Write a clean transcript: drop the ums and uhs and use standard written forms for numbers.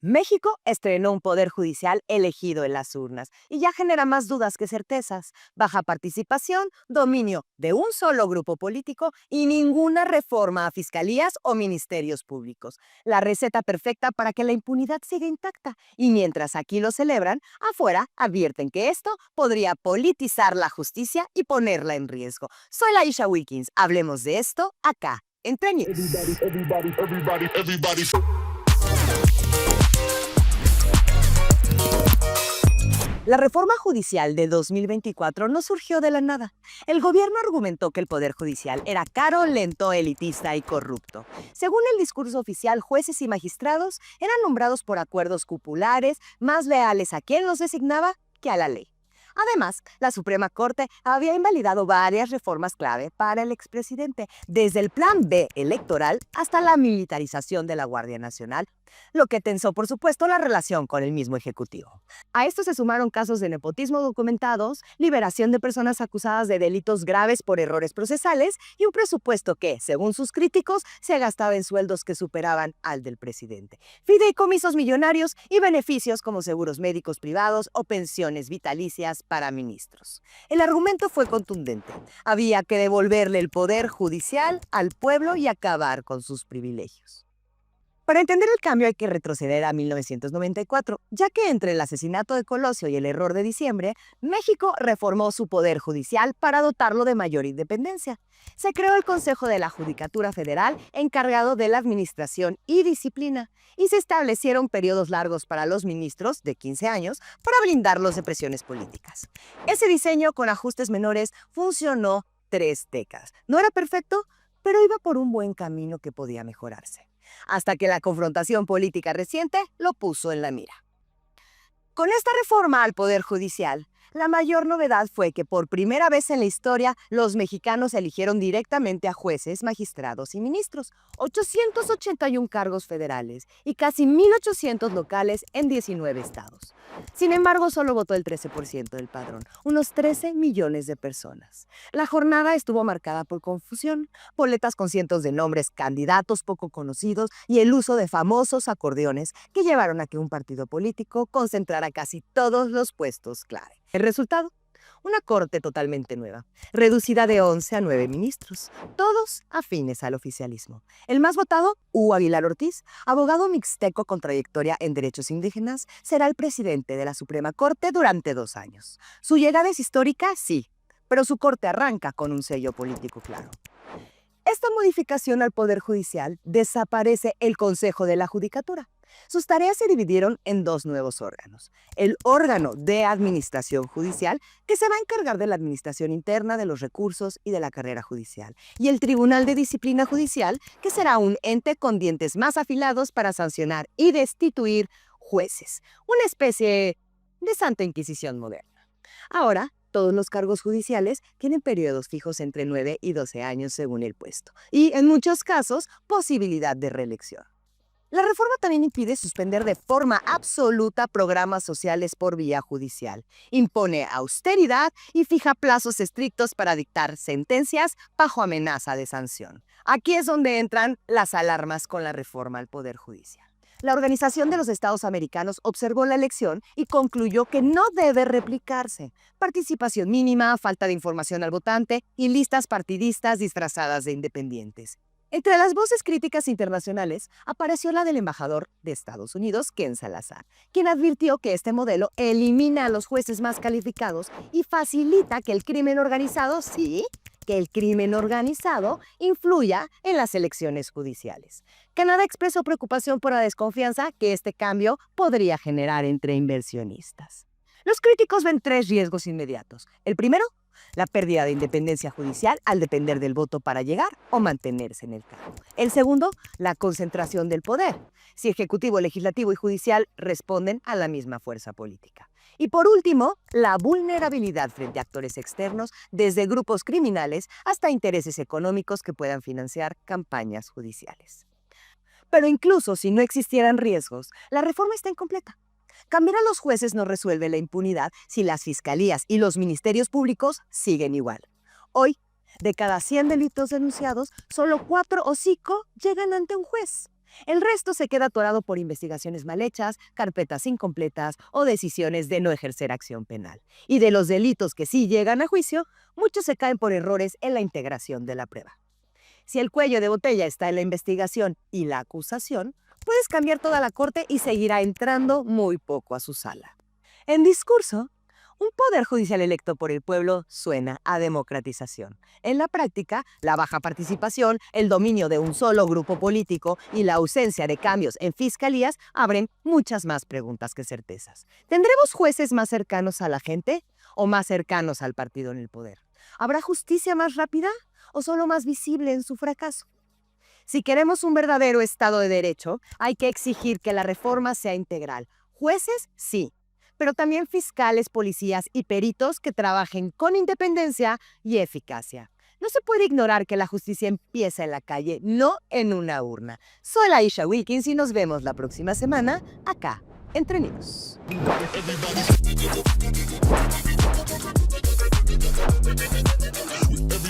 México estrenó un poder judicial elegido en las urnas y ya genera más dudas que certezas. Baja participación, dominio de un solo grupo político y ninguna reforma a fiscalías o ministerios públicos. La receta perfecta para que la impunidad siga intacta. Y mientras aquí lo celebran, afuera advierten que esto podría politizar la justicia y ponerla en riesgo. Soy Laisha Wilkins. Hablemos de esto acá, en Trend News. Everybody. La reforma judicial de 2024 no surgió de la nada. El gobierno argumentó que el poder judicial era caro, lento, elitista y corrupto. Según el discurso oficial, jueces y magistrados eran nombrados por acuerdos cupulares, más leales a quien los designaba que a la ley. Además, la Suprema Corte había invalidado varias reformas clave para el expresidente, desde el Plan B electoral hasta la militarización de la Guardia Nacional, lo que tensó, por supuesto, la relación con el mismo Ejecutivo. A esto se sumaron casos de nepotismo documentados, liberación de personas acusadas de delitos graves por errores procesales y un presupuesto que, según sus críticos, se gastaba en sueldos que superaban al del presidente. Fideicomisos millonarios y beneficios como seguros médicos privados o pensiones vitalicias para ministros. El argumento fue contundente. Había que devolverle el poder judicial al pueblo y acabar con sus privilegios. Para entender el cambio hay que retroceder a 1994, ya que entre el asesinato de Colosio y el error de diciembre, México reformó su poder judicial para dotarlo de mayor independencia. Se creó el Consejo de la Judicatura Federal, encargado de la administración y disciplina, y se establecieron periodos largos para los ministros, de 15 años, para blindarlos de presiones políticas. Ese diseño, con ajustes menores, funcionó 3 décadas. No era perfecto, pero iba por un buen camino que podía mejorarse, hasta que la confrontación política reciente lo puso en la mira. Con esta reforma al Poder Judicial, la mayor novedad fue que por primera vez en la historia los mexicanos eligieron directamente a jueces, magistrados y ministros, 881 cargos federales y casi 1,800 locales en 19 estados. Sin embargo, solo votó el 13% del padrón, unos 13 millones de personas. La jornada estuvo marcada por confusión, boletas con cientos de nombres, candidatos poco conocidos y el uso de famosos acordeones que llevaron a que un partido político concentrara casi todos los puestos clave. El resultado: una corte totalmente nueva, reducida de 11 a 9 ministros, todos afines al oficialismo. El más votado, Hugo Aguilar Ortiz, abogado mixteco con trayectoria en derechos indígenas, será el presidente de la Suprema Corte durante 2 años. Su llegada es histórica, sí, pero su corte arranca con un sello político claro. Esta modificación al Poder Judicial desaparece el Consejo de la Judicatura. Sus tareas se dividieron en 2 nuevos órganos. El órgano de administración judicial, que se va a encargar de la administración interna de los recursos y de la carrera judicial. Y el Tribunal de Disciplina Judicial, que será un ente con dientes más afilados para sancionar y destituir jueces. Una especie de Santa Inquisición moderna. Ahora, todos los cargos judiciales tienen periodos fijos entre 9 y 12 años según el puesto. Y, en muchos casos, posibilidad de reelección. La reforma también impide suspender de forma absoluta programas sociales por vía judicial. Impone austeridad y fija plazos estrictos para dictar sentencias bajo amenaza de sanción. Aquí es donde entran las alarmas con la reforma al Poder Judicial. La Organización de los Estados Americanos observó la elección y concluyó que no debe replicarse. Participación mínima, falta de información al votante y listas partidistas disfrazadas de independientes. Entre las voces críticas internacionales apareció la del embajador de Estados Unidos, Ken Salazar, quien advirtió que este modelo elimina a los jueces más calificados y facilita que el crimen organizado, sí, que el crimen organizado influya en las elecciones judiciales. Canadá expresó preocupación por la desconfianza que este cambio podría generar entre inversionistas. Los críticos ven 3 riesgos inmediatos. El primero, la pérdida de independencia judicial al depender del voto para llegar o mantenerse en el cargo. El segundo, la concentración del poder, si ejecutivo, legislativo y judicial responden a la misma fuerza política. Y por último, la vulnerabilidad frente a actores externos, desde grupos criminales hasta intereses económicos que puedan financiar campañas judiciales. Pero incluso si no existieran riesgos, la reforma está incompleta. Cambiar a los jueces no resuelve la impunidad si las fiscalías y los ministerios públicos siguen igual. Hoy, de cada 100 delitos denunciados, solo 4 o 5 llegan ante un juez. El resto se queda atorado por investigaciones mal hechas, carpetas incompletas o decisiones de no ejercer acción penal. Y de los delitos que sí llegan a juicio, muchos se caen por errores en la integración de la prueba. Si el cuello de botella está en la investigación y la acusación, puedes cambiar toda la corte y seguirá entrando muy poco a su sala. En discurso, un poder judicial electo por el pueblo suena a democratización. En la práctica, la baja participación, el dominio de un solo grupo político y la ausencia de cambios en fiscalías abren muchas más preguntas que certezas. ¿Tendremos jueces más cercanos a la gente o más cercanos al partido en el poder? ¿Habrá justicia más rápida o solo más visible en su fracaso? Si queremos un verdadero Estado de Derecho, hay que exigir que la reforma sea integral. Jueces, sí, pero también fiscales, policías y peritos que trabajen con independencia y eficacia. No se puede ignorar que la justicia empieza en la calle, no en una urna. Soy Laisha Wilkins y nos vemos la próxima semana acá, Entre Niños. everybody.